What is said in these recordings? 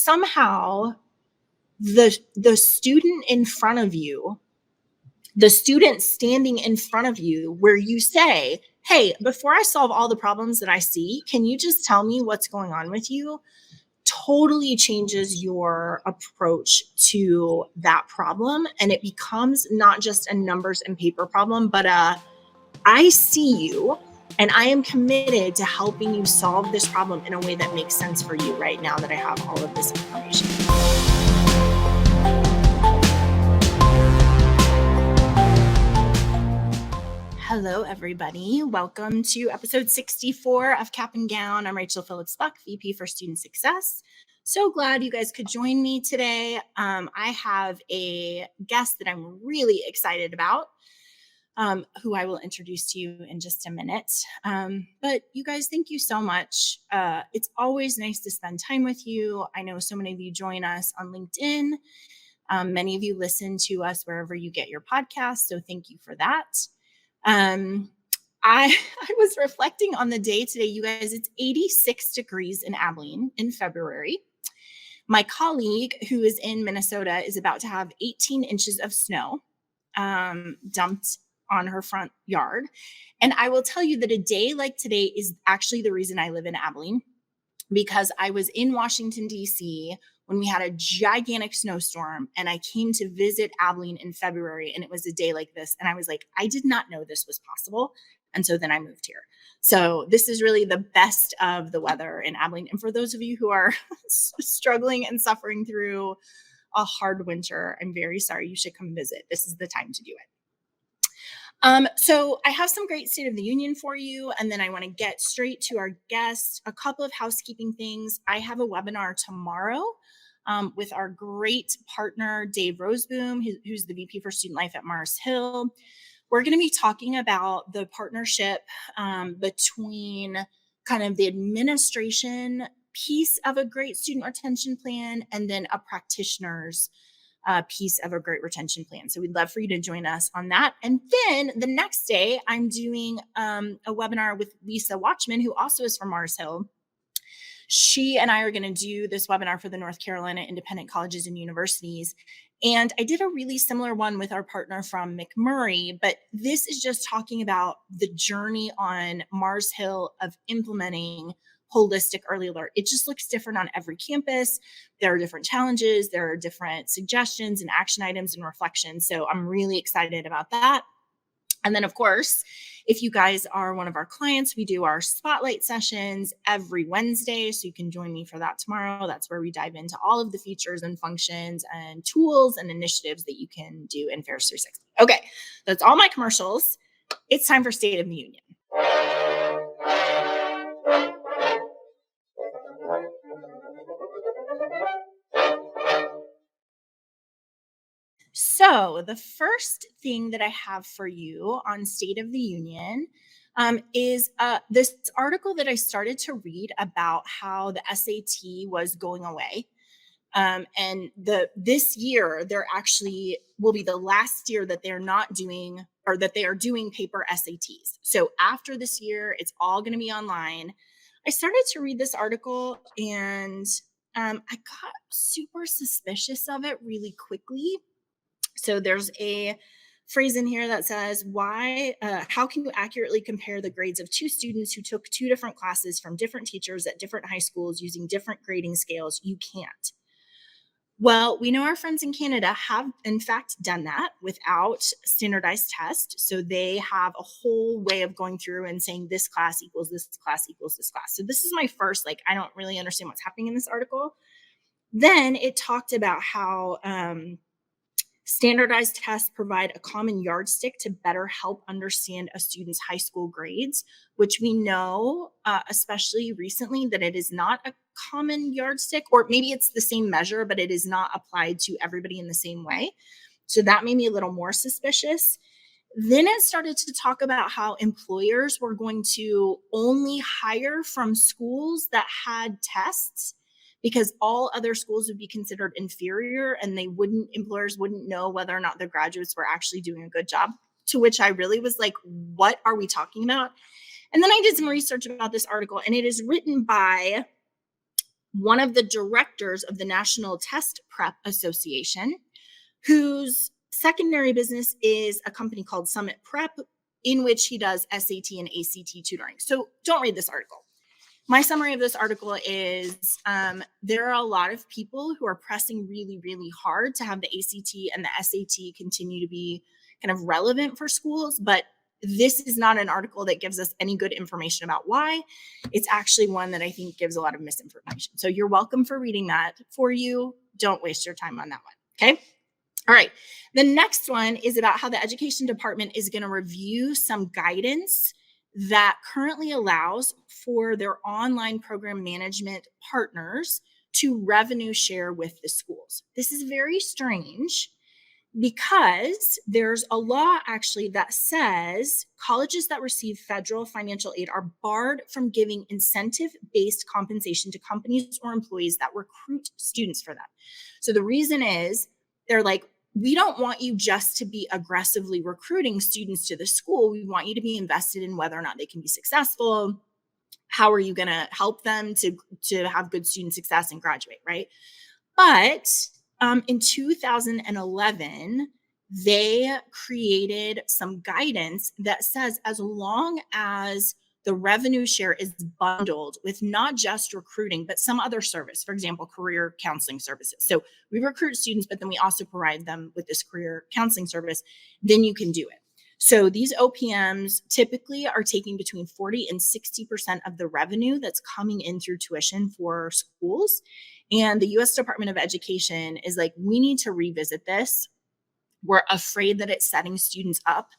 somehow the student in front of you, the student standing in front of you, where you say, hey, before I solve all the problems that I see, can you just tell me what's going on with you? Totally changes your approach to that problem. And it becomes not just a numbers and paper problem, but I see you and I am committed to helping you solve this problem in a way that makes sense for you right now that I have all of this information. Hello, everybody. Welcome to episode 64 of Cap and Gown. I'm Rachel Phillips Buck, VP for Student Success. So glad you guys could join me today. I have a guest that I'm really excited about, who I will introduce to you in just a minute. But you guys, thank you so much. It's always nice to spend time with you. I know so many of you join us on LinkedIn. Many of you listen to us wherever you get your podcasts, so thank you for that. I was reflecting on the day today, you guys. It's 86 degrees in Abilene in February. My colleague who is in Minnesota is about to have 18 inches of snow dumped on her front yard. And I will tell you that a day like today is actually the reason I live in Abilene, because I was in Washington, D.C. when we had a gigantic snowstorm, and I came to visit Abilene in February, and it was a day like this. And I was like, I did not know this was possible. And so then I moved here. So this is really the best of the weather in Abilene. And for those of you who are struggling and suffering through a hard winter, I'm very sorry. You should come visit. This is the time to do it. So I have some great State of the Union for you, and then I want to get straight to our guest. A couple of housekeeping things. I have a webinar tomorrow with our great partner, Dave Roseboom, who's the VP for Student Life at Mars Hill. We're going to be talking about the partnership between kind of the administration piece of a great student retention plan and then a practitioner's piece of a great retention plan. So we'd love for you to join us on that. And then the next day, I'm doing a webinar with Lisa Watchman, who also is from Mars Hill. She and I are going to do this webinar for the North Carolina Independent Colleges and Universities. And I did a really similar one with our partner from McMurray, but this is just talking about the journey on Mars Hill of implementing holistic early alert. It just looks different on every campus. There are different challenges. There are different suggestions and action items and reflections. So I'm really excited about that. And then, of course, if you guys are one of our clients, we do our spotlight sessions every Wednesday. So you can join me for that tomorrow. That's where we dive into all of the features and functions and tools and initiatives that you can do in Pharos 360. Okay, that's all my commercials. It's time for State of the Union. So the first thing that I have for you on State of the Union is this article that I started to read about how the SAT was going away. And this year, there actually will be the last year that they're not doing, or that they are doing paper SATs. So after this year, it's all going to be online. I started to read this article, and I got super suspicious of it really quickly. So there's a phrase in here that says, how can you accurately compare the grades of two students who took two different classes from different teachers at different high schools using different grading scales? You can't. Well, we know our friends in Canada have, in fact, done that without standardized tests. So they have a whole way of going through and saying this class equals this class equals this class. So this is my first, I don't really understand what's happening in this article. Then it talked about how standardized tests provide a common yardstick to better help understand a student's high school grades, which we know, especially recently, that it is not a common yardstick, or maybe it's the same measure, but it is not applied to everybody in the same way. So that made me a little more suspicious. Then it started to talk about how employers were going to only hire from schools that had tests, because all other schools would be considered inferior, and employers wouldn't know whether or not their graduates were actually doing a good job. To which I really was like, what are we talking about? And then I did some research about this article, and it is written by one of the directors of the National Test Prep Association, whose secondary business is a company called Summit Prep, in which he does SAT and ACT tutoring. So don't read this article. My summary of this article is there are a lot of people who are pressing really, really hard to have the ACT and the SAT continue to be kind of relevant for schools, but this is not an article that gives us any good information about why. It's actually one that I think gives a lot of misinformation. So you're welcome for reading that for you. Don't waste your time on that one, okay? All right, the next one is about how the education department is going to review some guidance that currently allows for their online program management partners to revenue share with the schools. This is very strange because there's a law actually that says colleges that receive federal financial aid are barred from giving incentive-based compensation to companies or employees that recruit students for them. So the reason is they're like, we don't want you just to be aggressively recruiting students to the school. We want you to be invested in whether or not they can be successful. How are you going to help them to have good student success and graduate, right? But in 2011, they created some guidance that says as long as the revenue share is bundled with not just recruiting, but some other service, for example, career counseling services. So we recruit students, but then we also provide them with this career counseling service, then you can do it. So these OPMs typically are taking between 40 and 60% of the revenue that's coming in through tuition for schools. And the US Department of Education is like, we need to revisit this. We're afraid that it's setting students up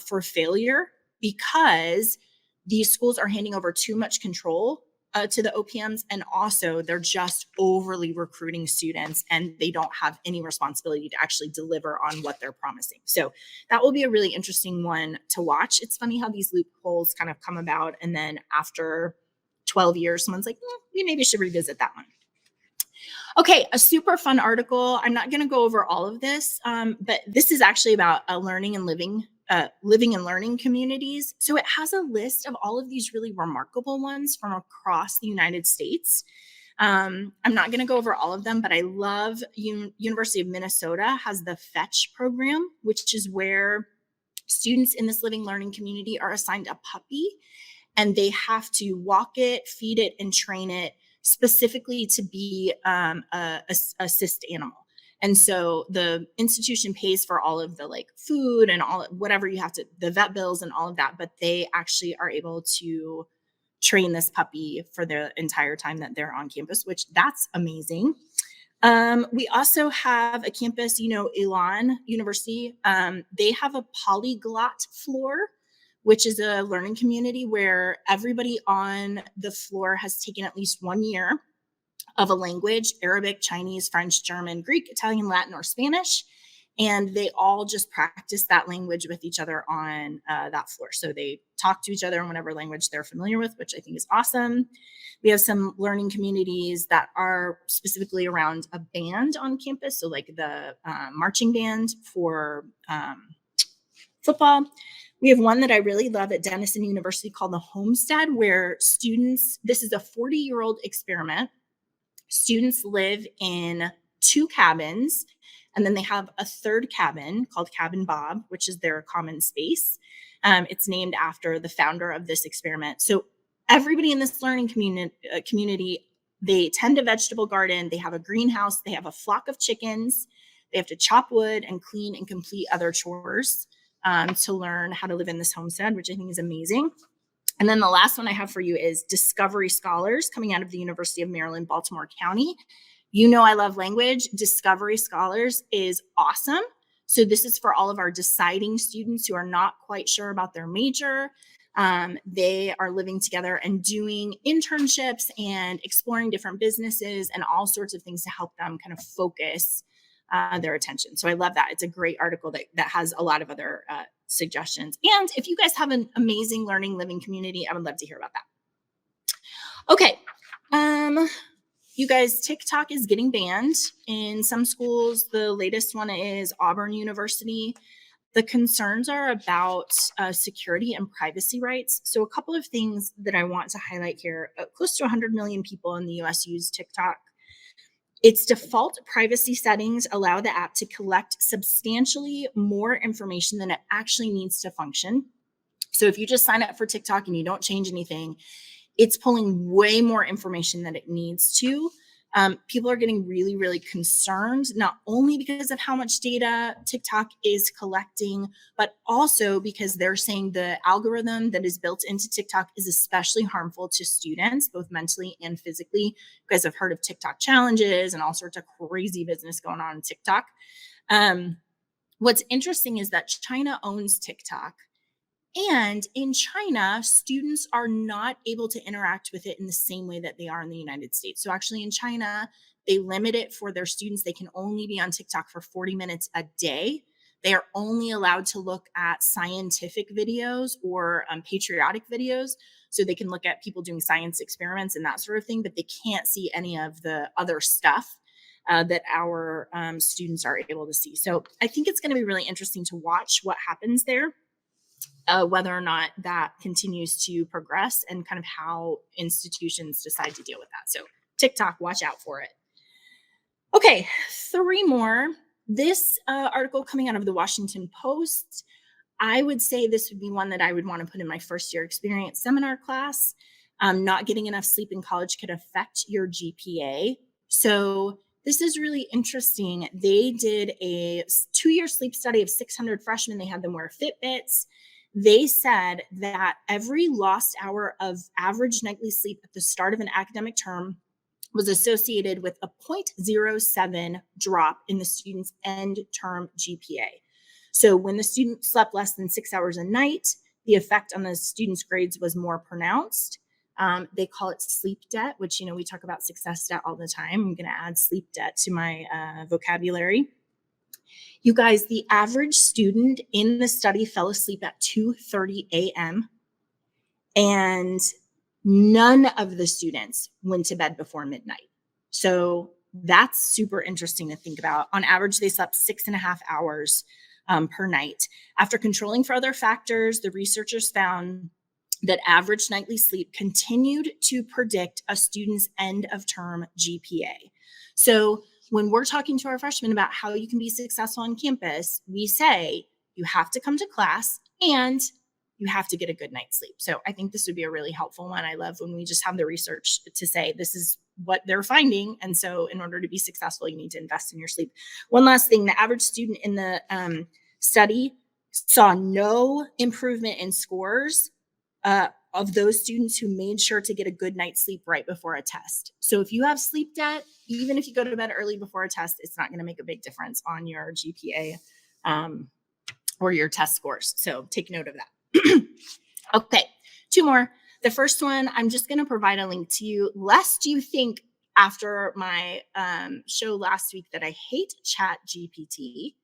for failure because these schools are handing over too much control to the OPMs, and also they're just overly recruiting students and they don't have any responsibility to actually deliver on what they're promising. So that will be a really interesting one to watch. It's funny how these loopholes kind of come about, and then after 12 years, someone's like, we maybe should revisit that one. Okay, a super fun article. I'm not going to go over all of this, but this is actually about living and learning communities. So it has a list of all of these really remarkable ones from across the United States. I'm not going to go over all of them, but I love University of Minnesota has the Fetch program, which is where students in this living learning community are assigned a puppy, and they have to walk it, feed it, and train it specifically to be a assist animal. And so the institution pays for all of the like food and all whatever you have to, the vet bills and all of that, but they actually are able to train this puppy for the entire time that they're on campus, which that's amazing. We also have a campus, Elon University. They have a polyglot floor, which is a learning community where everybody on the floor has taken at least 1 year of a language: Arabic, Chinese, French, German, Greek, Italian, Latin, or Spanish. And they all just practice that language with each other on that floor. So they talk to each other in whatever language they're familiar with, which I think is awesome. We have some learning communities that are specifically around a band on campus. So like the marching band for football. We have one that I really love at Denison University called the Homestead, where students, this is a 40-year-old experiment. Students live in 2 cabins, and then they have a third cabin called Cabin Bob, which is their common space. It's named after the founder of this experiment. So everybody in this learning community, they tend a vegetable garden, they have a greenhouse, they have a flock of chickens, they have to chop wood and clean and complete other chores to learn how to live in this homestead, which I think is amazing. And then the last one I have for you is Discovery Scholars, coming out of the University of Maryland, Baltimore County. I love language. Discovery Scholars is awesome. So this is for all of our deciding students who are not quite sure about their major. They are living together and doing internships and exploring different businesses and all sorts of things to help them kind of focus their attention. So I love that. It's a great article that has a lot of other suggestions. And if you guys have an amazing learning living community, I would love to hear about that. Okay. You guys, TikTok is getting banned in some schools. The latest one is Auburn University. The concerns are about security and privacy rights. So a couple of things that I want to highlight here. Close to 100 million people in the US use TikTok. Its default privacy settings allow the app to collect substantially more information than it actually needs to function. So if you just sign up for TikTok and you don't change anything, it's pulling way more information than it needs to. People are getting really, really concerned, not only because of how much data TikTok is collecting, but also because they're saying the algorithm that is built into TikTok is especially harmful to students, both mentally and physically. You guys have heard of TikTok challenges and all sorts of crazy business going on in TikTok. What's interesting is that China owns TikTok. And in China, students are not able to interact with it in the same way that they are in the United States. So actually in China, they limit it for their students. They can only be on TikTok for 40 minutes a day. They are only allowed to look at scientific videos or patriotic videos. So they can look at people doing science experiments and that sort of thing, but they can't see any of the other stuff that our students are able to see. So I think it's going to be really interesting to watch what happens there. Whether or not that continues to progress and kind of how institutions decide to deal with that. So TikTok, watch out for it. Okay, 3 more. This article coming out of the Washington Post, I would say this would be one that I would want to put in my first year experience seminar class. Not getting enough sleep in college could affect your GPA. So this is really interesting. They did a 2-year sleep study of 600 freshmen. They had them wear Fitbits. They said that every lost hour of average nightly sleep at the start of an academic term was associated with a 0.07 drop in the student's end term GPA. So when the student slept less than 6 hours a night, the effect on the student's grades was more pronounced. They call it sleep debt, which, we talk about success debt all the time. I'm going to add sleep debt to my vocabulary. You guys, the average student in the study fell asleep at 2:30 a.m. and none of the students went to bed before midnight. So that's super interesting to think about. On average, they slept 6.5 hours per night. After controlling for other factors, the researchers found that average nightly sleep continued to predict a student's end of term GPA. So when we're talking to our freshmen about how you can be successful on campus, we say you have to come to class and you have to get a good night's sleep. So I think this would be a really helpful one. I love when we just have the research to say this is what they're finding. And so in order to be successful, you need to invest in your sleep. One last thing, the average student in the study saw no improvement in scores of those students who made sure to get a good night's sleep right before a test. So if you have sleep debt, even if you go to bed early before a test, it's not going to make a big difference on your GPA or your test scores. So take note of that. Okay, 2 more. The first one, I'm just going to provide a link to you, lest you think after my show last week that I hate ChatGPT.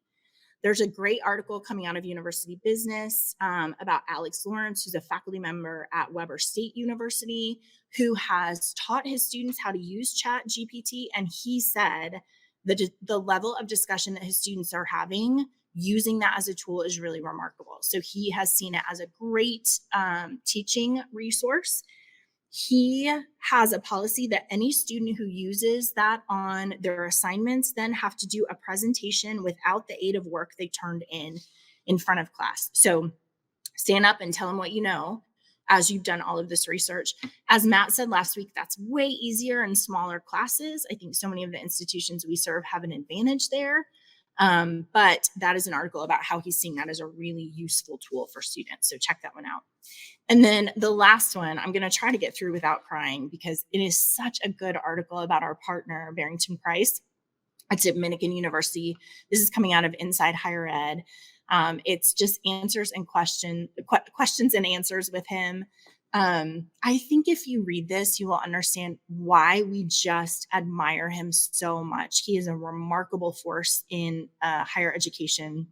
There's a great article coming out of University Business about Alex Lawrence, who's a faculty member at Weber State University, who has taught his students how to use ChatGPT. And he said that the level of discussion that his students are having using that as a tool is really remarkable. So he has seen it as a great teaching resource. He has a policy that any student who uses that on their assignments then have to do a presentation without the aid of work they turned in front of class. So stand up and tell them what you know as you've done all of this research. As Matt said last week, that's way easier in smaller classes. I think so many of the institutions we serve have an advantage there. But that is an article about how he's seeing that as a really useful tool for students. So check that one out. And then the last one, I'm going to try to get through without crying because it is such a good article about our partner, Barrington Price at Dominican University. This is coming out of Inside Higher Ed. It's just answers and questions and answers with him. I think if you read this, you will understand why we just admire him so much. He is a remarkable force in higher education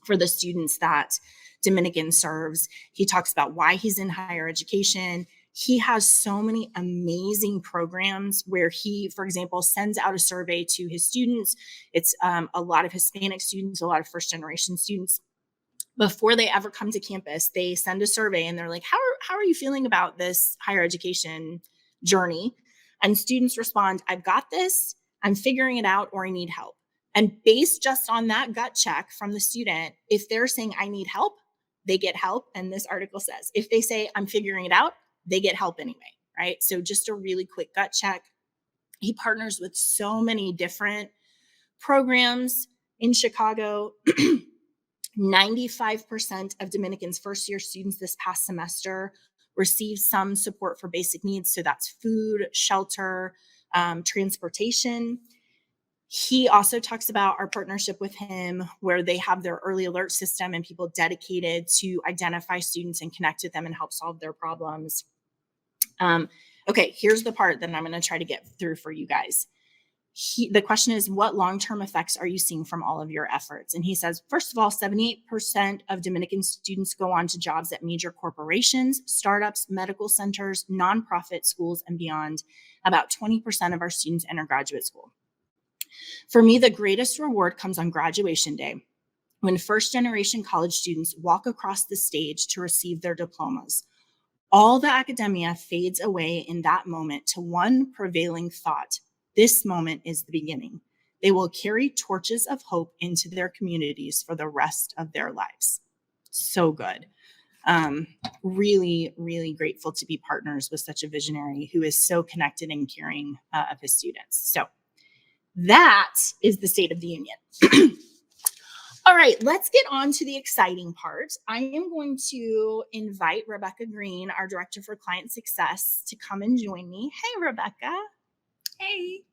for the students that Dominican serves. He talks about why he's in higher education. He has so many amazing programs where he, for example, sends out a survey to his students. It's a lot of Hispanic students, a lot of first generation students. before they ever come to campus, they send a survey and they're like, how are you feeling about this higher education journey? And students respond, I've got this, I'm figuring it out, or I need help. And based just on that gut check from the student, if they're saying I need help, they get help. And this article says, if they say I'm figuring it out, they get help anyway, right? So just a really quick gut check. He partners with so many different programs in Chicago. 95% of Dominicans first-year students this past semester received some support for basic needs. So that's food, shelter, transportation. He also talks about our partnership with him where they have their early alert system and people dedicated to identify students and connect with them and help solve their problems. Okay, here's the part that I'm going to try to get through for you guys. The question is, what long-term effects are you seeing from all of your efforts? And he says, first of all, 78% of Dominican students go on to jobs at major corporations, startups, medical centers, nonprofit schools, and beyond. About 20% of our students enter graduate school. For me, the greatest reward comes on graduation day, when first-generation college students walk across the stage to receive their diplomas. All the academia fades away in that moment to one prevailing thought. This moment is the beginning. They will carry torches of hope into their communities for the rest of their lives. So good. Really, really grateful to be partners with such a visionary who is so connected and caring of his students. So that is the State of the Union. All right, let's get on to the exciting part. I am going to invite Rebekah Green, our Director for Client Success, to come and join me. Hey, Rebekah. Hey.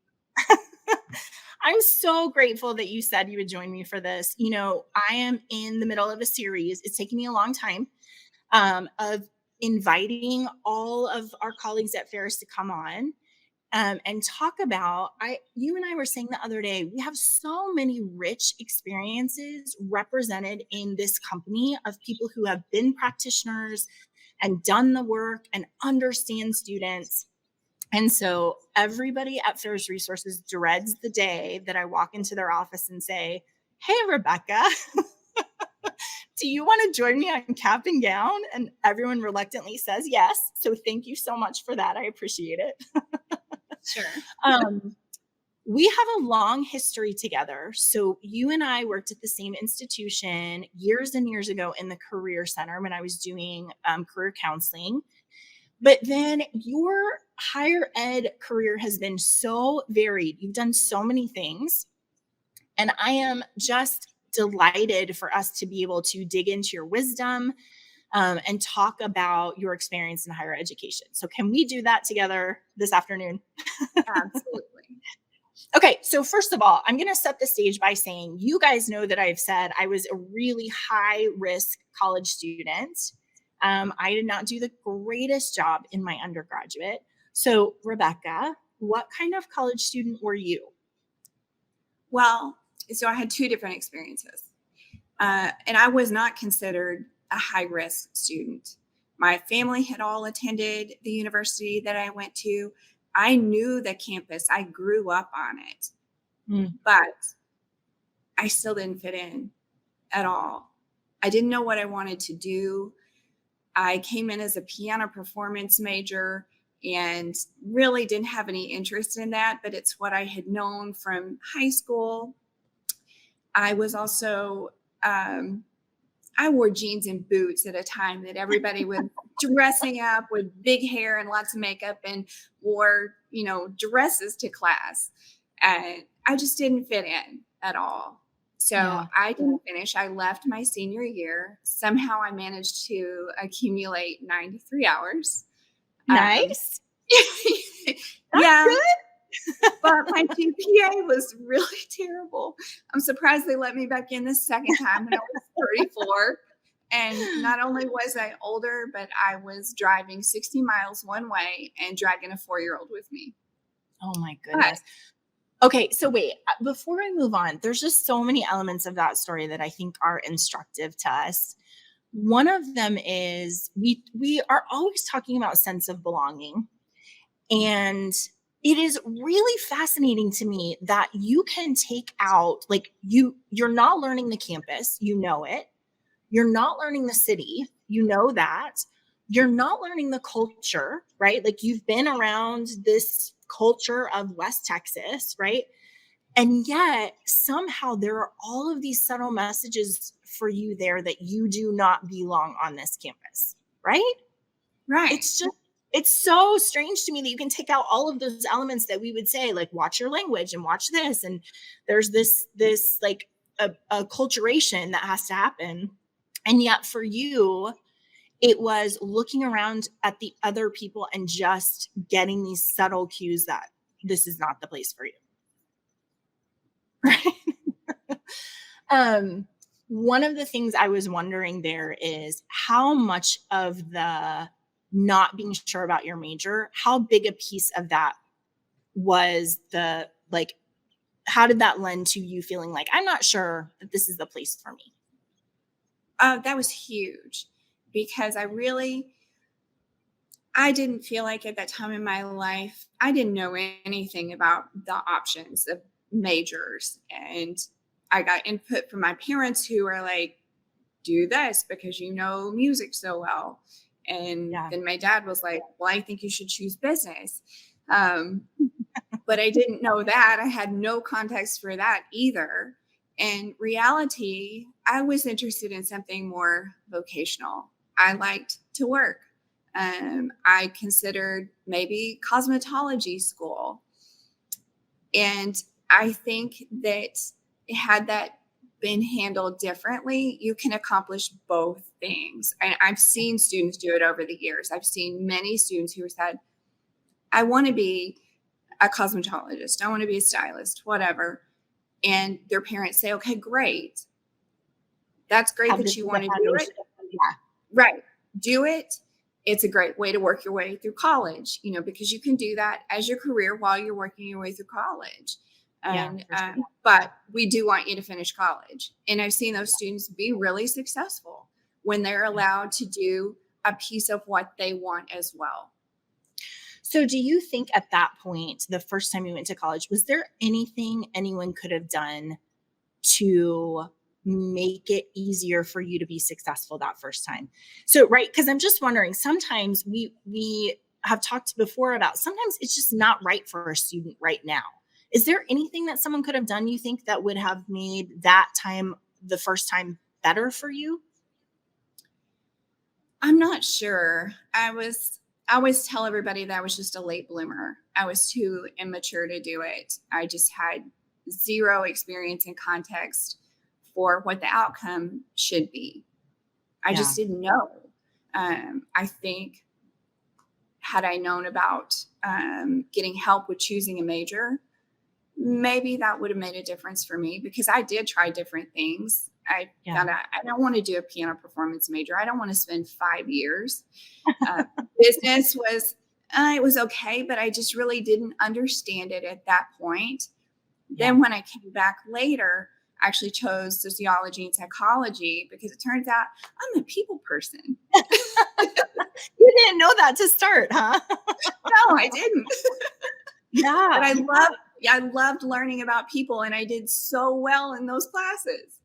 I'm so grateful that you said you would join me for this. You know, I am in the middle of a series. It's taken me a long time of inviting all of our colleagues at Pharos to come on and talk about, you and I were saying the other day, we have so many rich experiences represented in this company of people who have been practitioners and done the work and understand students. And so everybody at Pharos Resources dreads the day that I walk into their office and say, hey, Rebekah, do you want to join me on cap and gown? And everyone reluctantly says yes. So thank you so much for that. I appreciate it. Sure. We have a long history together. So you and I worked at the same institution years and years ago in the Career Center when I was doing career counseling. But then your higher ed career has been so varied. You've done so many things. And I am just delighted for us to be able to dig into your wisdom and talk about your experience in higher education. So can we do that together this afternoon? Absolutely. Okay, so first of all, I'm going to set the stage by saying you guys know that I've said I was a really high risk college student. I did not do the greatest job in my undergraduate. So Rebekah, what kind of college student were you? Well, so I had two different experiences. And I was not considered a high risk student. My family had all attended the university that I went to. I knew the campus. I grew up on it, but I still didn't fit in at all. I didn't know what I wanted to do. I came in as a piano performance major and really didn't have any interest in that, but it's what I had known from high school. I was also, I wore jeans and boots at a time that everybody was dressing up with big hair and lots of makeup and wore, dresses to class. And I just didn't fit in at all. So I didn't finish. I left my senior year. Somehow I managed to accumulate 93 hours. Nice. Yeah. Good. But my GPA was really terrible. I'm surprised they let me back in the second time when I was 34. And not only was I older, but I was driving 60 miles one way and dragging a 4-year-old with me. Oh my goodness. Okay, so wait, before I move on, there's just so many elements of that story that I think are instructive to us. One of them is we are always talking about sense of belonging. And it is really fascinating to me that you can take out, like you're not learning the campus, you know it. You're not learning the city. You know that. You're not learning the culture, right? Like you've been around this culture of West Texas, right? And yet somehow there are all of these subtle messages for you there that you do not belong on this campus, right? Right. It's just, it's so strange to me that you can take out all of those elements that we would say, like, watch your language and watch this. And there's this like a acculturation that has to happen. And yet for you, it was looking around at the other people and just getting these subtle cues that this is not the place for you. Right. One of the things I was wondering there is how much of the not being sure about your major, how big a piece of that was the, like, how did that lend to you feeling like, I'm not sure that this is the place for me? That was huge because I didn't feel like at that time in my life, I didn't know anything about the options of majors. And I got input from my parents who were like, do this because you know music so well. And Yeah. then my dad was like, well, I think you should choose business. But I didn't know that. I had no context for that either. In reality, I was interested in something more vocational. I liked to work. I considered maybe cosmetology school. And I think that had that been handled differently, you can accomplish both things. And I've seen students do it over the years. I've seen many students who said, I want to be a cosmetologist, I want to be a stylist, whatever. And their parents say, okay, great. That's great that you want to do it. Yeah. Right. Do it. It's a great way to work your way through college, because you can do that as your career while you're working your way through college. And, sure. But we do want you to finish college. And I've seen those students be really successful when they're allowed to do a piece of what they want as well. So do you think at that point, the first time you went to college, was there anything anyone could have done to make it easier for you to be successful that first time? So, right, because I'm just wondering, sometimes we have talked before about sometimes it's just not right for a student right now. Is there anything that someone could have done, you think, that would have made that time, the first time, better for you? I'm not sure. I always tell everybody that I was just a late bloomer. I was too immature to do it. I just had zero experience and context for what the outcome should be. I just didn't know. I think had I known about getting help with choosing a major, maybe that would have made a difference for me because I did try different things. I don't want to do a piano performance major. I don't want to spend 5 years. Business it was okay, but I just really didn't understand it at that point. Then when I came back later, I actually chose sociology and psychology because it turns out I'm a people person. You didn't know that to start, huh? No, I didn't. Yeah. But I loved learning about people and I did so well in those classes.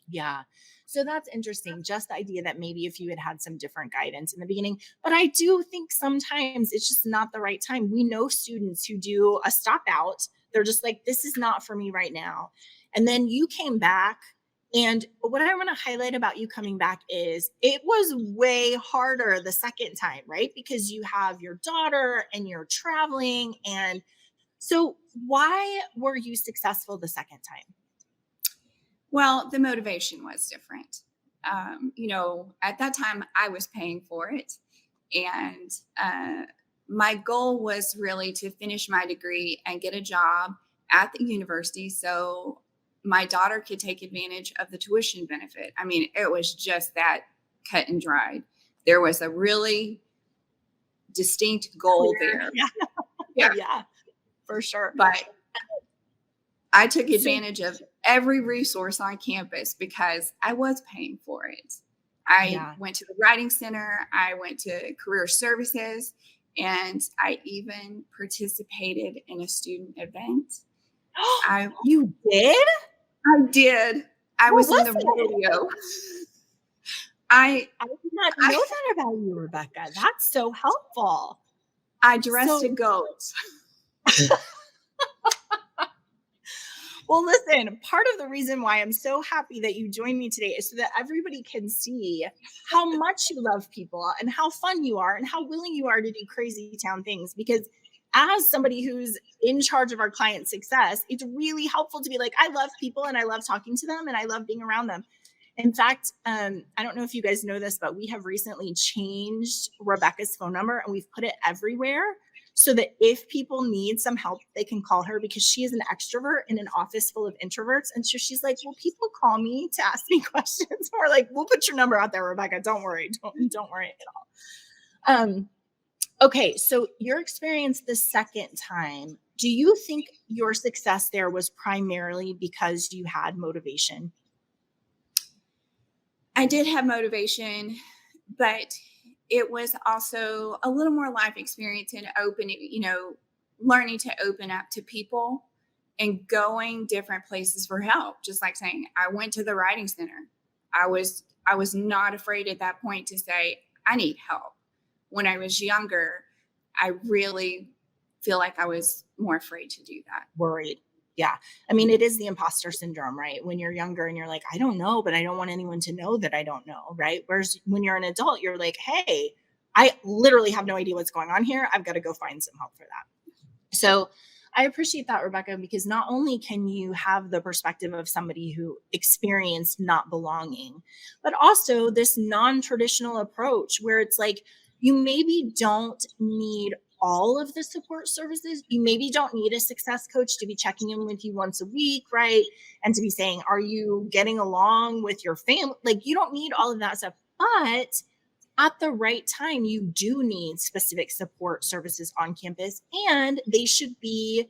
Yeah. So that's interesting. Just the idea that maybe if you had had some different guidance in the beginning, but I do think sometimes it's just not the right time. We know students who do a stop out. They're just like, this is not for me right now. And then you came back. And what I want to highlight about you coming back is it was way harder the second time, right? Because you have your daughter and you're traveling. And so why were you successful the second time? Well, the motivation was different. At that time I was paying for it. And my goal was really to finish my degree and get a job at the university so my daughter could take advantage of the tuition benefit. I mean, it was just that cut and dried. There was a really distinct goal there. Yeah, for sure. But I took advantage of every resource on campus because I was paying for it. I went to the writing center, I went to career services, and I even participated in a student event. You did? I did. I was in the rodeo. I did not know I, that about you, Rebekah. That's so helpful. I dressed So, a goat. well, listen, part of the reason why I'm so happy that you joined me today is so that everybody can see how much you love people and how fun you are and how willing you are to do crazy town things. Because as somebody who's in charge of our client success, it's really helpful to be like, I love people and I love talking to them and I love being around them. In fact, I don't know if you guys know this, but we have recently changed Rebekah's phone number and we've put it everywhere so that if people need some help, they can call her because she is an extrovert in an office full of introverts. And so she's like, will people call me to ask me questions? Or like, we'll put your number out there, Rebekah. Don't worry. Don't worry at all. Okay. So your experience the second time, do you think your success there was primarily because you had motivation? I did have motivation, but it was also a little more life experience and opening, learning to open up to people and going different places for help. Just like saying, I went to the writing center. I was not afraid at that point to say, I need help. When I was younger, I really feel like I was more afraid to do that. Worried. Yeah. I mean, it is the imposter syndrome, right? When you're younger and you're like, I don't know, but I don't want anyone to know that I don't know, right? Whereas when you're an adult, you're like, hey, I literally have no idea what's going on here. I've got to go find some help for that. So I appreciate that, Rebekah, because not only can you have the perspective of somebody who experienced not belonging, but also this non-traditional approach where it's like, you maybe don't need all of the support services. You maybe don't need a success coach to be checking in with you once a week, right? And to be saying, are you getting along with your family? Like, you don't need all of that stuff. But at the right time, you do need specific support services on campus, and they should be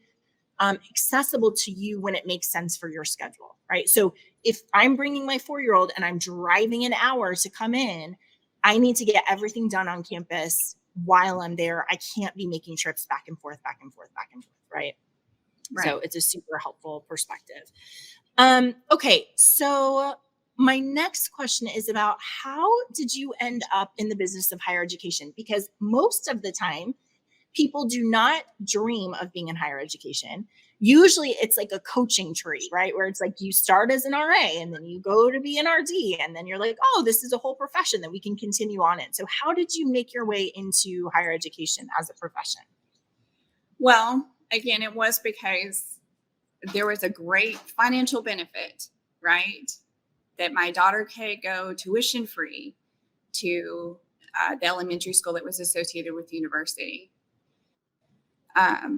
accessible to you when it makes sense for your schedule, right? So if I'm bringing my 4-year-old and I'm driving an hour to come in, I need to get everything done on campus while I'm there. I can't be making trips back and forth, back and forth, back and forth, right? Right. So it's a super helpful perspective. Okay, so my next question is about how did you end up in the business of higher education? Because most of the time, people do not dream of being in higher education. Usually it's like a coaching tree, right? Where it's like you start as an RA and then you go to be an RD and then you're like, oh, this is a whole profession that we can continue on in. So how did you make your way into higher education as a profession? Well, again, it was because there was a great financial benefit, right? That my daughter could go tuition free to the elementary school that was associated with the university.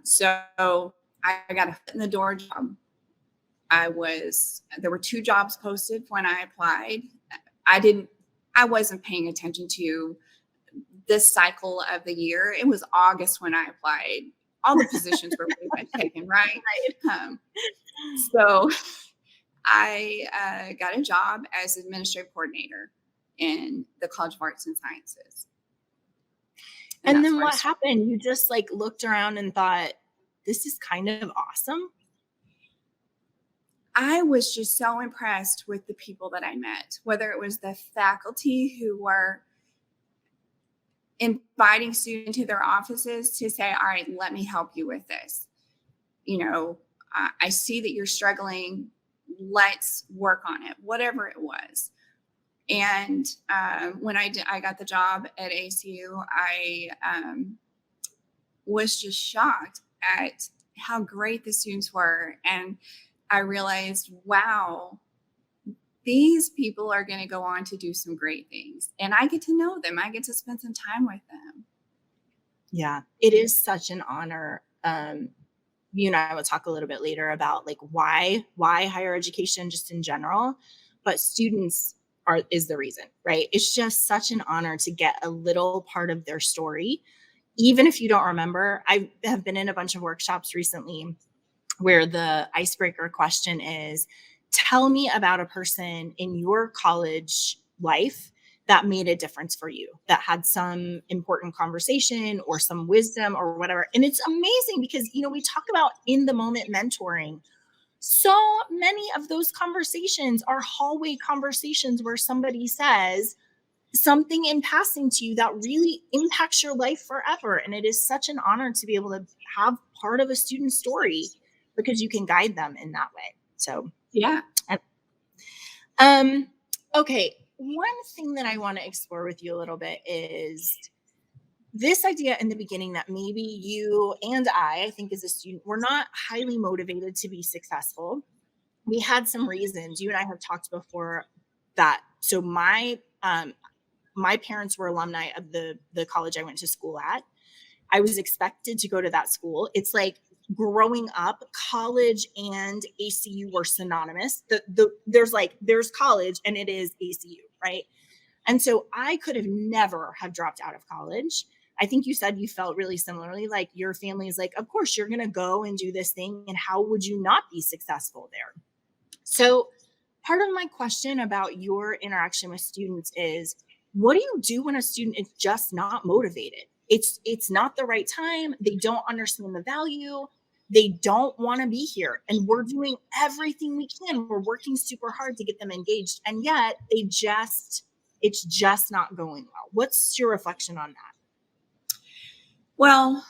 So I got a foot in the door job. There were 2 jobs posted when I applied. I wasn't paying attention to this cycle of the year. It was August when I applied. All the positions were pretty much taken, right? So I got a job as administrative coordinator in the College of Arts and Sciences. And then what happened? You just like looked around and thought, this is kind of awesome. I was just so impressed with the people that I met, whether it was the faculty who were inviting students to their offices to say, all right, let me help you with this. I see that you're struggling. Let's work on it, whatever it was. And when I got the job at ACU, I was just shocked at how great the students were. And I realized, wow, these people are going to go on to do some great things. And I get to know them. I get to spend some time with them. Yeah, it is such an honor. You and I will talk a little bit later about like why higher education just in general, but students is the reason, right? It's just such an honor to get a little part of their story. Even if you don't remember, I have been in a bunch of workshops recently where the icebreaker question is, tell me about a person in your college life that made a difference for you, that had some important conversation or some wisdom or whatever. And it's amazing because, we talk about in the moment mentoring. So many of those conversations are hallway conversations where somebody says, something in passing to you that really impacts your life forever. And it is such an honor to be able to have part of a student's story because you can guide them in that way. So, Yeah. um, okay. One thing that I want to explore with you a little bit is this idea in the beginning that maybe you and I think as a student, we're not highly motivated to be successful. We had some reasons. You and I have talked before that. So my parents were alumni of the college I went to school at. I was expected to go to that school. It's like growing up, college and ACU were synonymous. There's college and it is ACU, right? And so I could have never have dropped out of college. I think you said you felt really similarly, like your family is like, of course you're going to go and do this thing. And how would you not be successful there? So part of my question about your interaction with students is, what do you do when a student is just not motivated? It's not the right time. They don't understand the value. They don't want to be here. And we're doing everything we can. We're working super hard to get them engaged. And yet it's just not going well. What's your reflection on that? Well,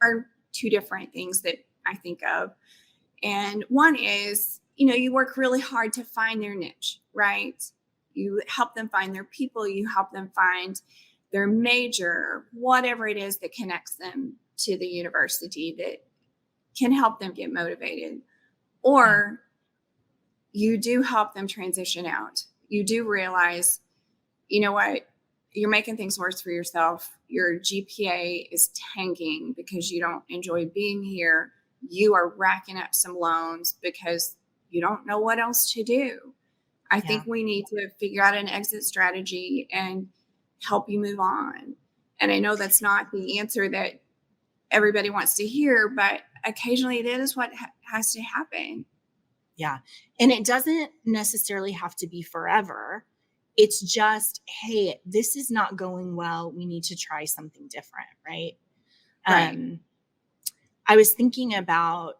are two different things that I think of. And one is, you work really hard to find their niche, right? You help them find their people, you help them find their major, whatever it is that connects them to the university that can help them get motivated. Or you do help them transition out. You do realize, you know what, you're making things worse for yourself. Your GPA is tanking because you don't enjoy being here. You are racking up some loans because you don't know what else to do. I think we need to figure out an exit strategy and help you move on. And I know that's not the answer that everybody wants to hear, but occasionally it is what has to happen. Yeah. And it doesn't necessarily have to be forever. It's just, hey, this is not going well. We need to try something different, right? Right. I was thinking about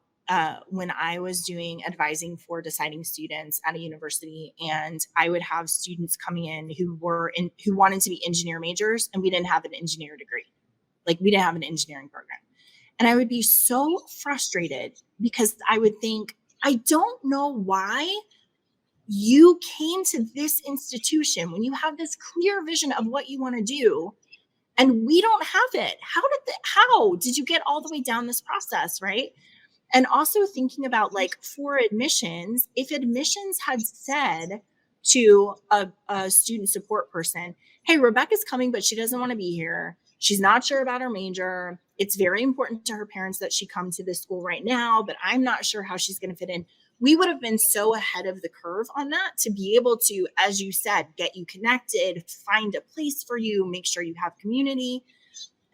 when I was doing advising for deciding students at a university, and I would have students coming in who wanted to be engineer majors, and we didn't have an engineer degree. Like we didn't have an engineering program. And I would be so frustrated because I would think, I don't know why you came to this institution when you have this clear vision of what you want to do and we don't have it. How did you get all the way down this process, right? And also thinking about like for admissions, if admissions had said to a student support person, hey, Rebecca's coming, but she doesn't want to be here. She's not sure about her major. It's very important to her parents that she come to this school right now, but I'm not sure how she's going to fit in. We would have been so ahead of the curve on that to be able to, as you said, get you connected, find a place for you, make sure you have community.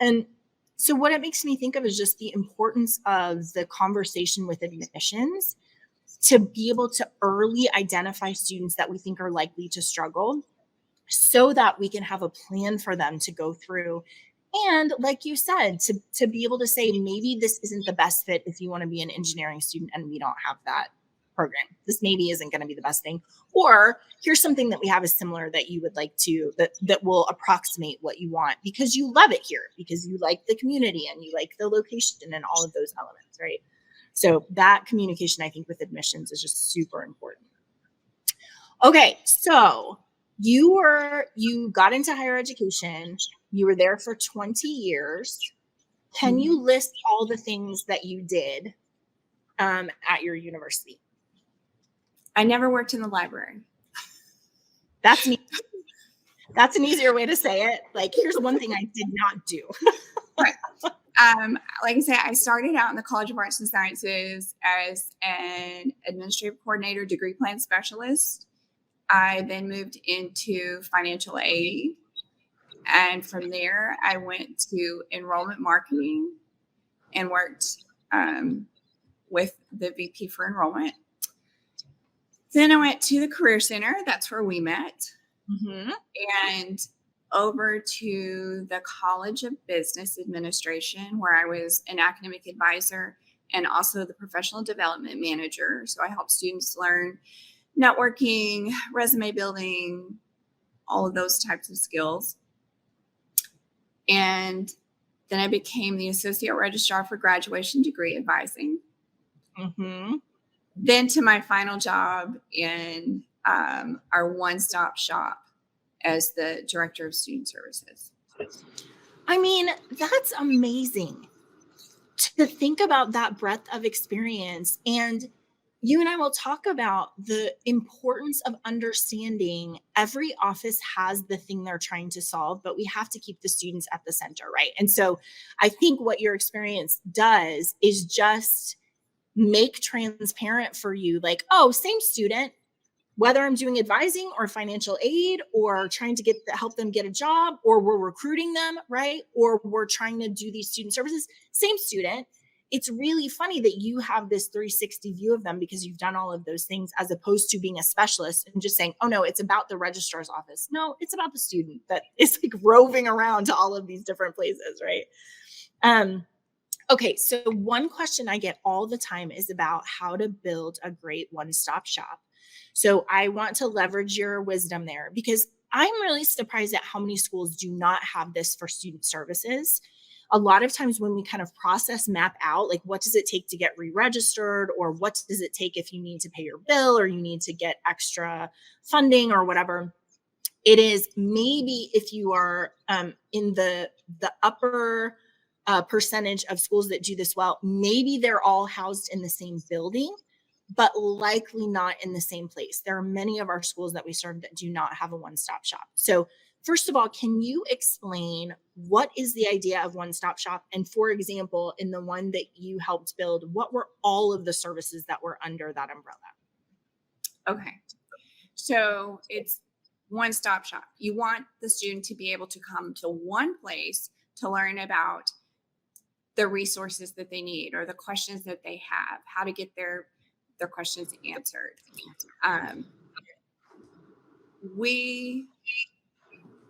And so what it makes me think of is just the importance of the conversation with admissions to be able to early identify students that we think are likely to struggle so that we can have a plan for them to go through. And like you said, to be able to say, maybe this isn't the best fit if you want to be an engineering student and we don't have that program. This maybe isn't going to be the best thing. Or here's something that we have is similar that you would like to, that will approximate what you want because you love it here, because you like the community and you like the location and all of those elements, right? So that communication, I think, with admissions is just super important. Okay, so you got into higher education. You were there for 20 years. Can you list all the things that you did at your university? I never worked in the library. That's an easier way to say it. Like, here's one thing I did not do. Right. Like I said, I started out in the College of Arts and Sciences as an administrative coordinator, degree plan specialist. I then moved into financial aid. And from there, I went to enrollment marketing and worked with the VP for enrollment. Then I went to the Career Center. That's where we met. Mm-hmm. And over to the College of Business Administration, where I was an academic advisor and also the professional development manager. So I help students learn networking, resume building, all of those types of skills. And then I became the associate registrar for graduation degree advising. Mm-hmm. Then to my final job in our one-stop shop as the director of student services. I mean, that's amazing to think about that breadth of experience. And you and I will talk about the importance of understanding every office has the thing they're trying to solve, but we have to keep the students at the center, right? And so I think what your experience does is just make transparent for you, like, oh, same student, whether I'm doing advising or financial aid or trying to help them get a job, or we're recruiting them, right? Or we're trying to do these student services, same student. It's really funny that you have this 360 view of them because you've done all of those things, as opposed to being a specialist and just saying, oh no, it's about the registrar's office. No, it's about the student that is like roving around to all of these different places, right? Okay, so one question I get all the time is about how to build a great one-stop shop. So I want to leverage your wisdom there, because I'm really surprised at how many schools do not have this for student services. A lot of times when we kind of process map out, like, what does it take to get re-registered, or what does it take if you need to pay your bill or you need to get extra funding or whatever, it is maybe if you are in the upper percentage of schools that do this well, maybe they're all housed in the same building, but likely not in the same place. There are many of our schools that we serve that do not have a one-stop shop. So first of all, can you explain what is the idea of one-stop shop? And for example, in the one that you helped build, what were all of the services that were under that umbrella? Okay. So it's one-stop shop. You want the student to be able to come to one place to learn about the resources that they need or the questions that they have, how to get their questions answered. We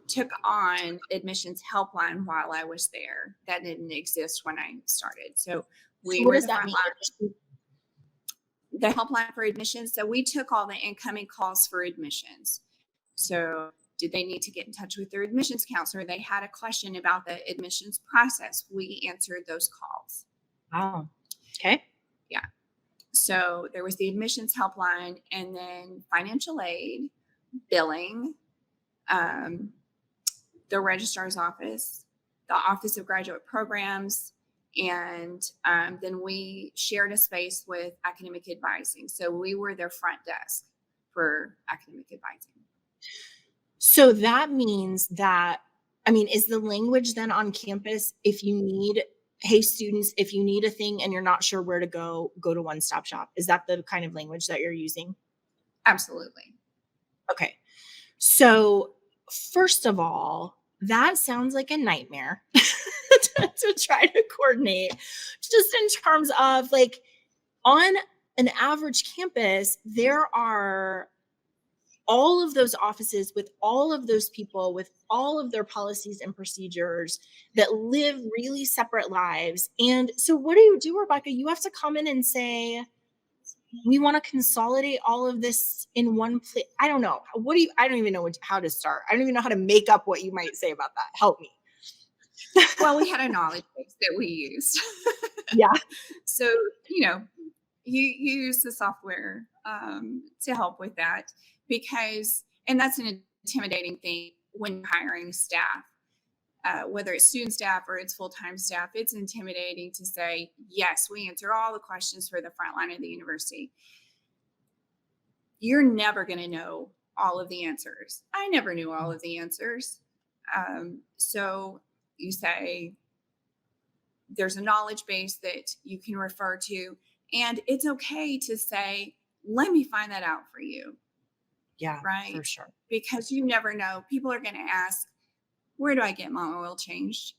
took on admissions helpline while I was there. That didn't exist when I started. So we What were does the that front mean? line, the helpline for admissions. So we took all the incoming calls for admissions. So did they need to get in touch with their admissions counselor? They had a question about the admissions process. We answered those calls. Wow. Okay. Yeah. So there was the admissions helpline, and then financial aid, billing, the registrar's office, the Office of Graduate Programs, and then we shared a space with academic advising. So we were their front desk for academic advising. So that means that, I mean, is the language then on campus, if you need, hey, students, if you need a thing and you're not sure where to go to One Stop Shop? Is that the kind of language that you're using? Absolutely. Okay. So first of all, that sounds like a nightmare to try to coordinate, just in terms of, like, on an average campus, there are all of those offices with all of those people with all of their policies and procedures that live really separate lives. And so what do, Rebekah? You have to come in and say, we want to consolidate all of this in one place. I don't know. I don't even know how to start. I don't even know how to make up what you might say about that. Help me. Well, we had a knowledge base that we used. Yeah. So, you use the software to help with that, because, and that's an intimidating thing when you're hiring staff, whether it's student staff or it's full-time staff. It's intimidating to say, yes, we answer all the questions for the front line of the university. You're never going to know all of the answers. I never knew all of the answers. So you say, there's a knowledge base that you can refer to, and it's okay to say, let me find that out for you. Yeah, right. For sure. Because you never know. People are going to ask, where do I get my oil changed?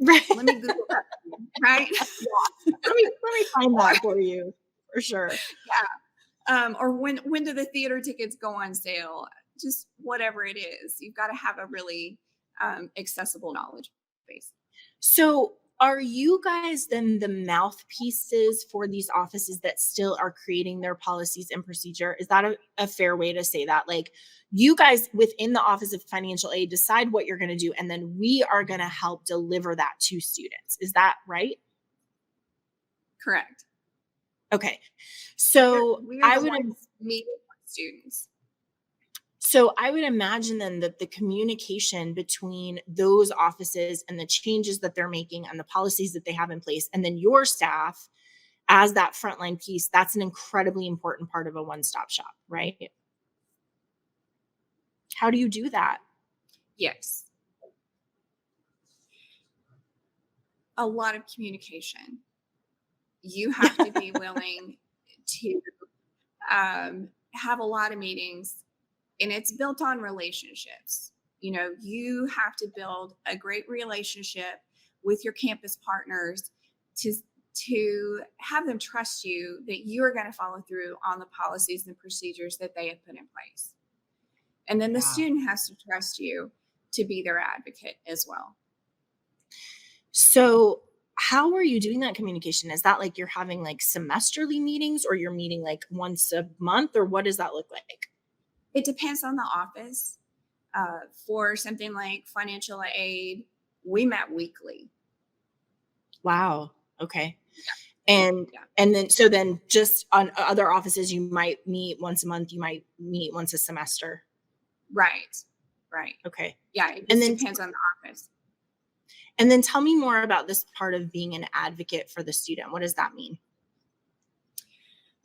Right. Let me Google that. Right. Yeah. Let me find that for you, for sure. Yeah. Or when do the theater tickets go on sale? Just whatever it is, you've got to have a really accessible knowledge base. So are you guys then the mouthpieces for these offices that still are creating their policies and procedure? Is that a fair way to say that? Like, you guys within the Office of Financial Aid decide what you're going to do, and then we are going to help deliver that to students. Is that right? Correct. Okay. So We are I the would ones meeting with students. So I would imagine then that the communication between those offices and the changes that they're making and the policies that they have in place, and then your staff as that frontline piece, that's an incredibly important part of a one-stop shop, right? How do you do that? Yes. A lot of communication. You have to be willing to have a lot of meetings, and it's built on relationships. You have to build a great relationship with your campus partners to have them trust you that you're going to follow through on the policies and procedures that they have put in place. And then the Yeah. student has to trust you to be their advocate as well. So how are you doing that communication? Is that like you're having like semesterly meetings, or you're meeting like once a month, or what does that look like? It depends on the office. For something like financial aid, we met weekly. Wow. Okay. Yeah. And Yeah. then just on other offices, you might meet once a month, you might meet once a semester. Right. Okay. Yeah, it And just then depends on the office. and then tell me more about this part of being an advocate for the student. What does that mean?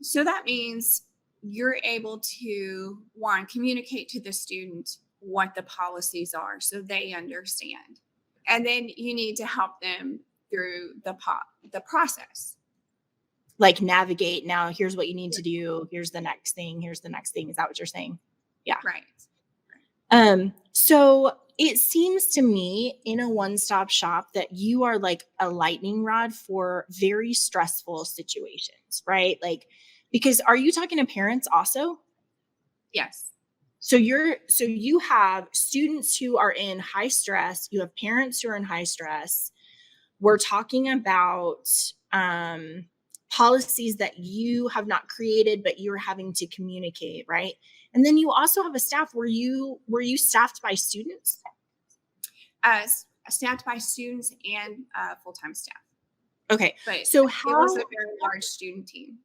So that means you're able to, one, communicate to the student what the policies are so they understand. And then you need to help them through the process. Like navigate, now here's what you need to do, here's the next thing, here's the next thing. Is that what you're saying? Yeah. Right. So it seems to me in a one-stop shop that you are like a lightning rod for very stressful situations, right? Like, because are you talking to parents also? Yes. So you have students who are in high stress, you have parents who are in high stress. We're talking about policies that you have not created, but you're having to communicate, right? And then you also have a staff. Were you staffed by students? Staffed by students and full-time staff. Okay. But So it was a very large student team.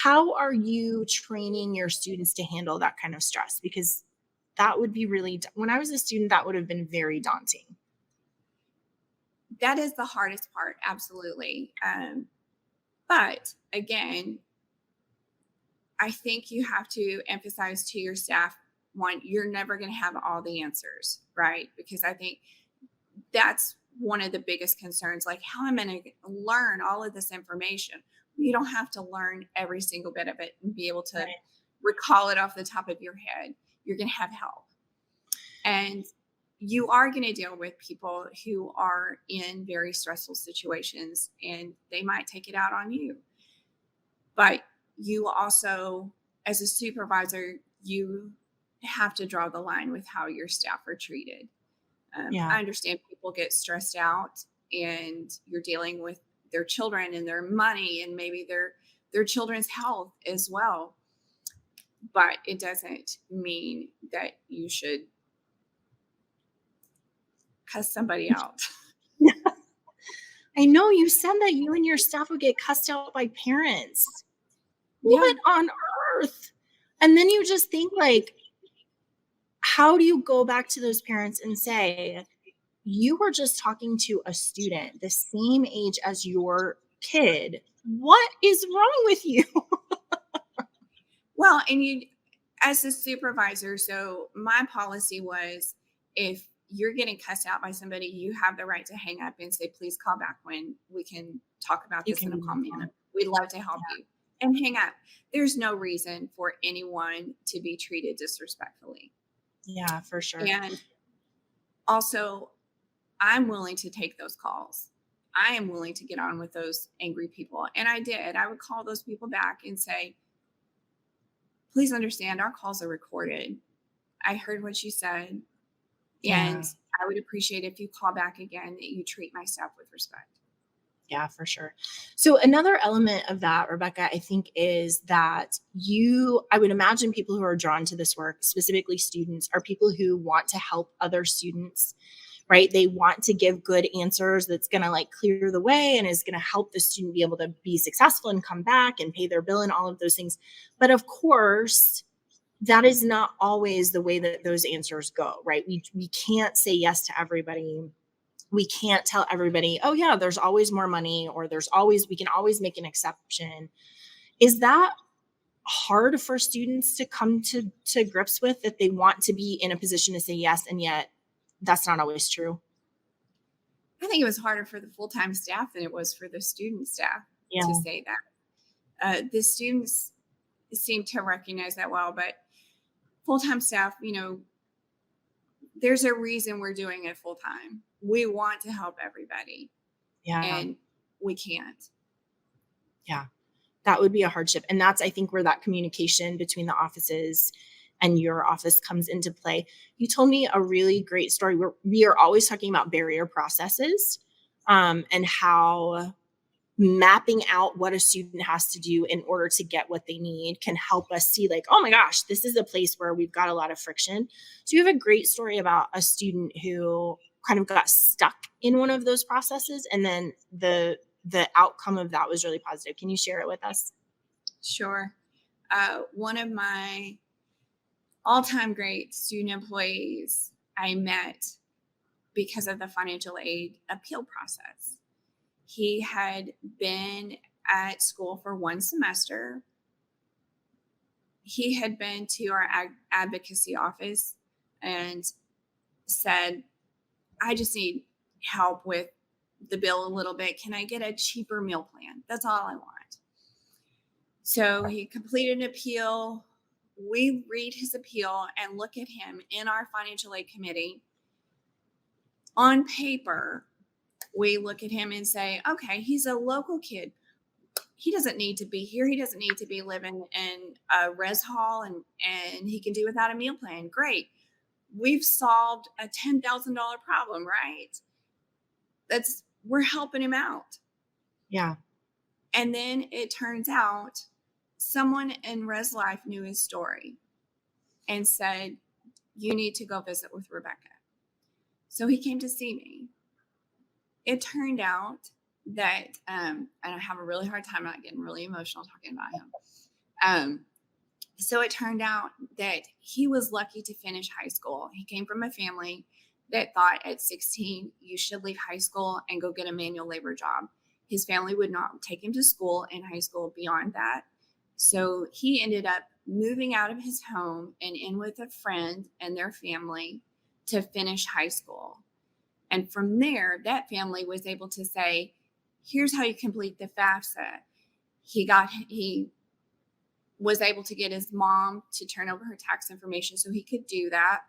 how are you training your students to handle that kind of stress? Because that would be when I was a student, that would have been very daunting. That is the hardest part, absolutely. But again, I think you have to emphasize to your staff, one, you're never going to have all the answers, right? Because I think that's one of the biggest concerns. Like, how am I going to learn all of this information? You don't have to learn every single bit of it and be able to recall it off the top of your head. You're going to have help. And you are going to deal with people who are in very stressful situations, and they might take it out on you. But you also, as a supervisor, you have to draw the line with how your staff are treated. I understand people get stressed out, and you're dealing with their children and their money and maybe their children's health as well. But it doesn't mean that you should cuss somebody out. I know you said that you and your staff would get cussed out by parents. Yeah. What on earth? And then you just think like, how do you go back to those parents and say, you were just talking to a student the same age as your kid. What is wrong with you? Well, and you, as a supervisor, so my policy was, if you're getting cussed out by somebody, you have the right to hang up and say, please call back when we can talk about this in a calm manner. We'd love to help you, and hang up. There's no reason for anyone to be treated disrespectfully. Yeah, for sure. And also, I'm willing to take those calls. I am willing to get on with those angry people. And I did. I would call those people back and say, please understand, our calls are recorded. I heard what you said. Yeah. And I would appreciate if you call back again, that you treat my staff with respect. Yeah, for sure. So another element of that, Rebekah, I think is that I would imagine people who are drawn to this work, specifically students, are people who want to help other students, right? They want to give good answers that's going to like clear the way and is going to help the student be able to be successful and come back and pay their bill and all of those things. But of course, that is not always the way that those answers go, right? We can't say yes to everybody. We can't tell everybody, oh yeah, there's always more money, or we can always make an exception. Is that hard for students to come to grips with, that they want to be in a position to say yes, and yet that's not always true? I think it was harder for the full-time staff than it was for the student staff Yeah. to say that. The students seem to recognize that well, but full-time staff, there's a reason we're doing it full-time. We want to help everybody, Yeah. and we can't. Yeah. That would be a hardship. And that's, I think, where that communication between the offices and your office comes into play. You told me a really great story where we are always talking about barrier processes, and how mapping out what a student has to do in order to get what they need can help us see, like, oh my gosh, this is a place where we've got a lot of friction. So you have a great story about a student who kind of got stuck in one of those processes, and then the outcome of that was really positive. Can you share it with us? Sure. One of my all-time great student employees I met because of the financial aid appeal process. He had been at school for one semester. He had been to our advocacy office and said, I just need help with the bill a little bit. Can I get a cheaper meal plan? That's all I want. So he completed an appeal. We read his appeal and look at him in our financial aid committee. On paper, we look at him and say, okay, he's a local kid. He doesn't need to be here. He doesn't need to be living in a res hall, and he can do without a meal plan. Great. We've solved a $10,000 problem, right? We're helping him out. Yeah. And then it turns out someone in Res Life knew his story and said, you need to go visit with Rebekah. So he came to see me. It turned out that, and I have a really hard time not getting really emotional talking about him. So it turned out that he was lucky to finish high school. He came from a family that thought at 16, you should leave high school and go get a manual labor job. His family would not take him to school in high school beyond that. So he ended up moving out of his home and in with a friend and their family to finish high school. And from there, that family was able to say, here's how you complete the FAFSA. He was able to get his mom to turn over her tax information so he could do that.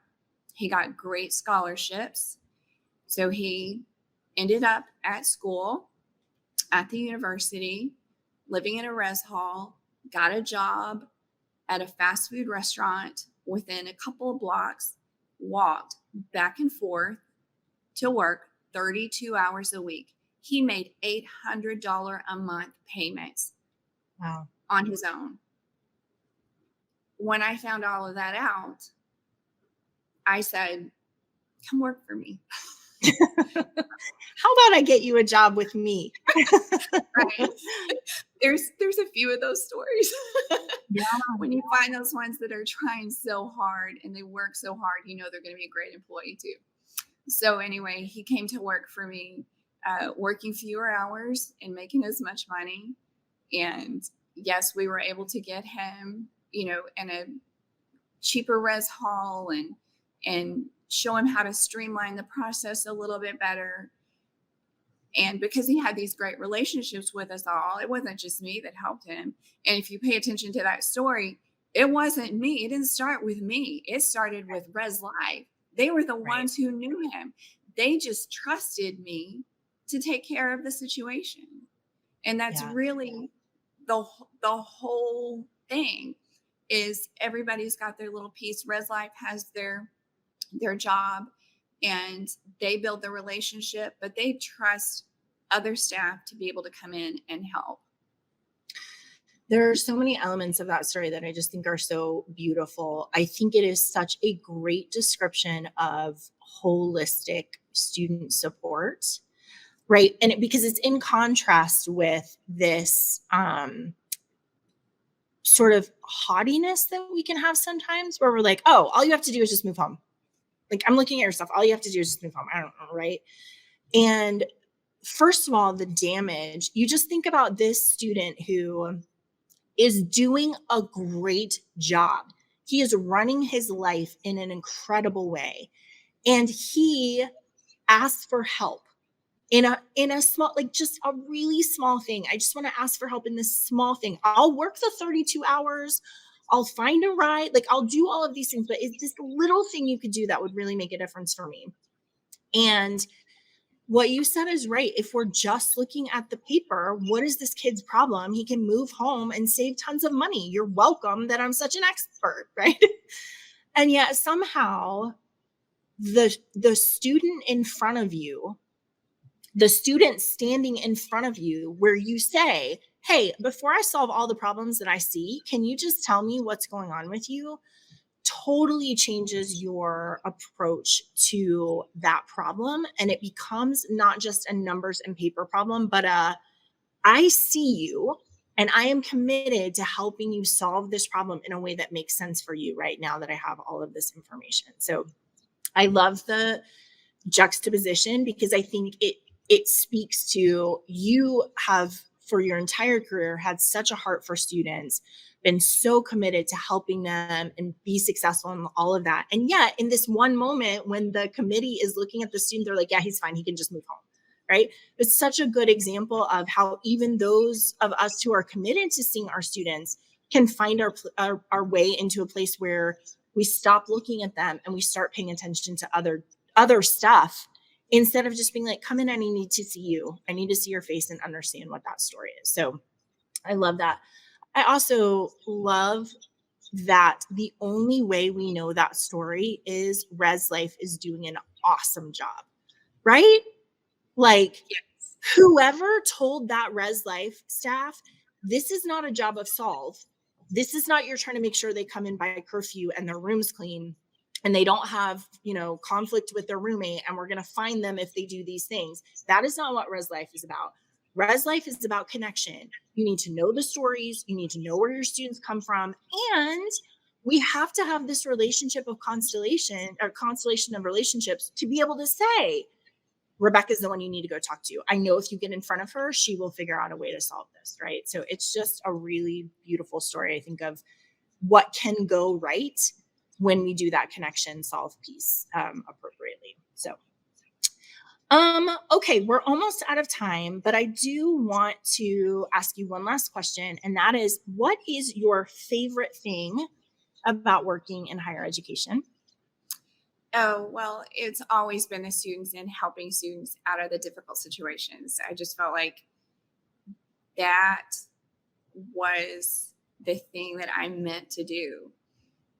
He got great scholarships. So he ended up at school, at the university, living in a res hall, got a job at a fast food restaurant within a couple of blocks, walked back and forth to work 32 hours a week. He made $800 a month payments. Wow. On his own. When I found all of that out, I said, come work for me. How about I get you a job with me? Right. There's a few of those stories. Yeah. When you find those ones that are trying so hard and they work so hard, you know they're going to be a great employee too. So anyway, he came to work for me, working fewer hours and making as much money. And yes, we were able to get him, in a cheaper res hall and show him how to streamline the process a little bit better. And because he had these great relationships with us all, it wasn't just me that helped him. And if you pay attention to that story, it wasn't me. It didn't start with me. It started with Res Life. They were the ones who knew him. They just trusted me to take care of the situation. And that's really the whole thing, is everybody's got their little piece. Res Life has their job. and they build the relationship, but they trust other staff to be able to come in and help. There are so many elements of that story that I just think are so beautiful. I think it is such a great description of holistic student support, right? And because it's in contrast with this sort of haughtiness that we can have sometimes, where we're like, oh, all you have to do is just move home. Like, I'm looking at your stuff. All you have to do is just move home. I don't know, right? And first of all, the damage, you just think about this student who is doing a great job. He is running his life in an incredible way. And he asked for help in a small, like, just a really small thing. I just want to ask for help in this small thing. I'll work the 32 hours. I'll find a ride. Like, I'll do all of these things, but it's this little thing you could do that would really make a difference for me. And what you said is right. If we're just looking at the paper, what is this kid's problem? He can move home and save tons of money. You're welcome that I'm such an expert, right? And yet somehow the student in front of you, the student standing in front of you, where you say, hey, before I solve all the problems that I see, can you just tell me what's going on with you? Totally changes your approach to that problem. And it becomes not just a numbers and paper problem, but I see you and I am committed to helping you solve this problem in a way that makes sense for you right now that I have all of this information. So I love the juxtaposition, because I think it speaks to, you have for your entire career had such a heart for students, been so committed to helping them and be successful in all of that. And yet in this one moment when the committee is looking at the student, they're like, yeah, he's fine. He can just move home. Right. It's such a good example of how even those of us who are committed to seeing our students can find our way into a place where we stop looking at them and we start paying attention to other stuff, instead of just being like, come in, I need to see you. I need to see your face and understand what that story is. So I love that. I also love that the only way we know that story is Res Life is doing an awesome job, right? Like, Yes. whoever told that Res Life staff, this is not a job of solve. This is not, you're trying to make sure they come in by curfew and their room's clean and they don't have, conflict with their roommate, and we're going to find them if they do these things. That is not what Res Life is about. Res Life is about connection. You need to know the stories. You need to know where your students come from. And we have to have this relationship of constellation of relationships to be able to say, Rebekah's the one you need to go talk to. I know if you get in front of her, she will figure out a way to solve this, right? So it's just a really beautiful story, I think, of what can go right when we do that connection solve piece appropriately. So, okay, we're almost out of time, but I do want to ask you one last question. And that is, what is your favorite thing about working in higher education? Oh, well, it's always been the students and helping students out of the difficult situations. I just felt like that was the thing that I meant to do.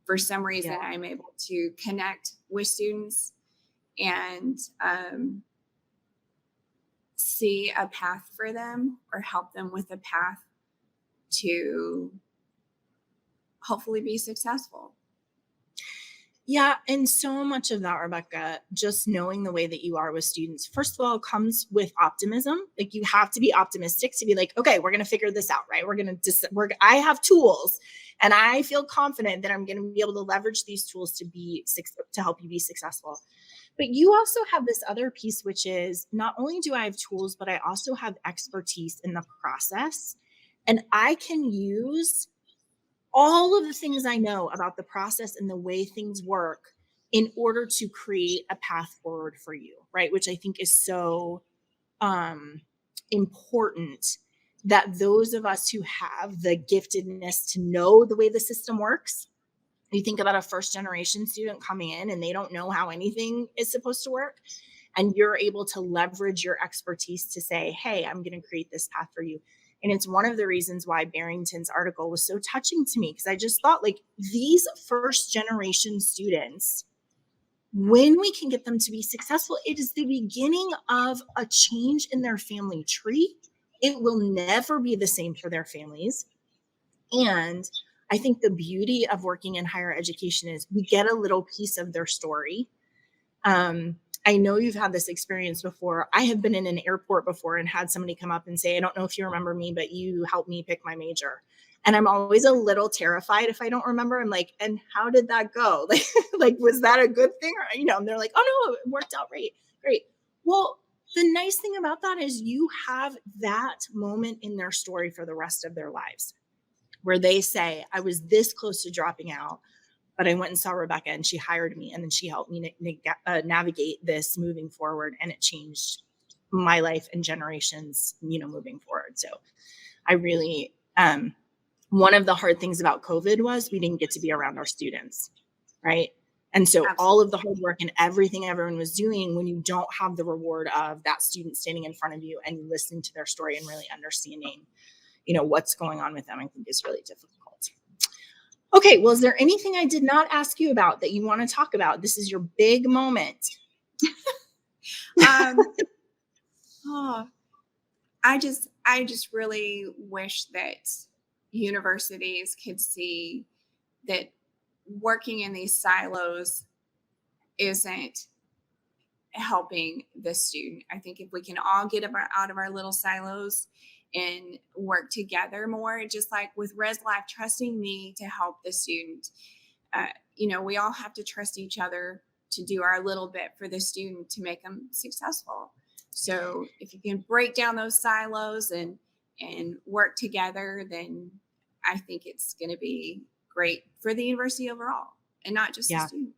For some reason, Yeah. I'm able to connect with students and see a path for them, or help them with a path to hopefully be successful. Yeah, and so much of that, Rebekah, just knowing the way that you are with students, first of all, comes with optimism. Like, you have to be optimistic to be like, okay, we're going to figure this out, right? I have tools, and I feel confident that I'm going to be able to leverage these tools to help you be successful. But you also have this other piece, which is, not only do I have tools, but I also have expertise in the process, and I can use all of the things I know about the process and the way things work in order to create a path forward for you, right? Which I think is so important, that those of us who have the giftedness to know the way the system works, you think about a first generation student coming in and they don't know how anything is supposed to work, and you're able to leverage your expertise to say, hey, I'm going to create this path for you. And it's one of the reasons why Barrington's article was so touching to me, because I just thought, like, these first generation students when we can get them to be successful, it is the beginning of a change in their family tree. It will never be the same for their families. And I think the beauty of working in higher education is we get a little piece of their story. I know you've had this experience before. I have been in an airport before and had somebody come up and say, I don't know if you remember me, but you helped me pick my major. And I'm always a little terrified if I don't remember. I'm like, and how did that go? Like, was that a good thing? Or, and they're like, oh no, it worked out great. Great. Well, the nice thing about that is you have that moment in their story for the rest of their lives where they say, I was this close to dropping out, but I went and saw Rebekah and she hired me and then she helped me navigate this moving forward, and it changed my life and generations, moving forward. So I really, one of the hard things about COVID was we didn't get to be around our students, right? And so all of the hard work and everything everyone was doing, when you don't have the reward of that student standing in front of you and listening to their story and really understanding, what's going on with them, I think is really difficult. Okay, well, is there anything I did not ask you about that you want to talk about? This is your big moment. I just really wish that universities could see that working in these silos isn't helping the student. I think if we can all get out of our little silos and work together more, just like with Res Life trusting me to help the student. We all have to trust each other to do our little bit for the student to make them successful. So if you can break down those silos and work together, then I think it's going to be great for the university overall and not just the student.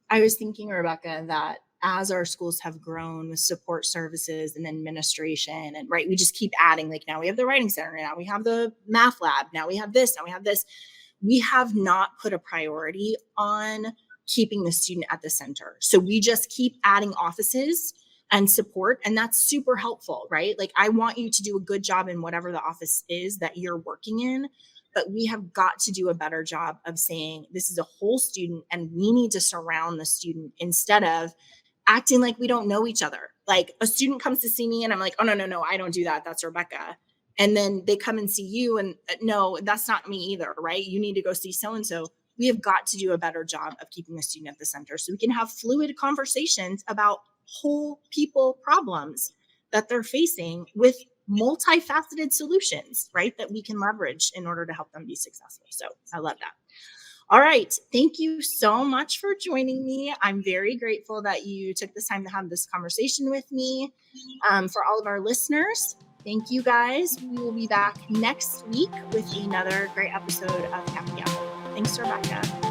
I was thinking, Rebekah, that as our schools have grown with support services and administration, and we just keep adding, like now we have the writing center, now we have the math lab, now we have this, now we have this. We have not put a priority on keeping the student at the center. So we just keep adding offices and support, and that's super helpful, right? Like I want you to do a good job in whatever the office is that you're working in, but we have got to do a better job of saying this is a whole student and we need to surround the student instead of acting like we don't know each other. Like a student comes to see me and I'm like, oh, no, I don't do that. That's Rebekah. And then they come and see you and no, that's not me either, right? You need to go see so-and-so. We have got to do a better job of keeping the student at the center so we can have fluid conversations about whole people problems that they're facing with multifaceted solutions, right? That we can leverage in order to help them be successful. So I love that. All right. Thank you so much for joining me. I'm very grateful that you took this time to have this conversation with me. For all of our listeners, thank you guys. We will be back next week with another great episode of Happy Apple. Thanks, Rebekah.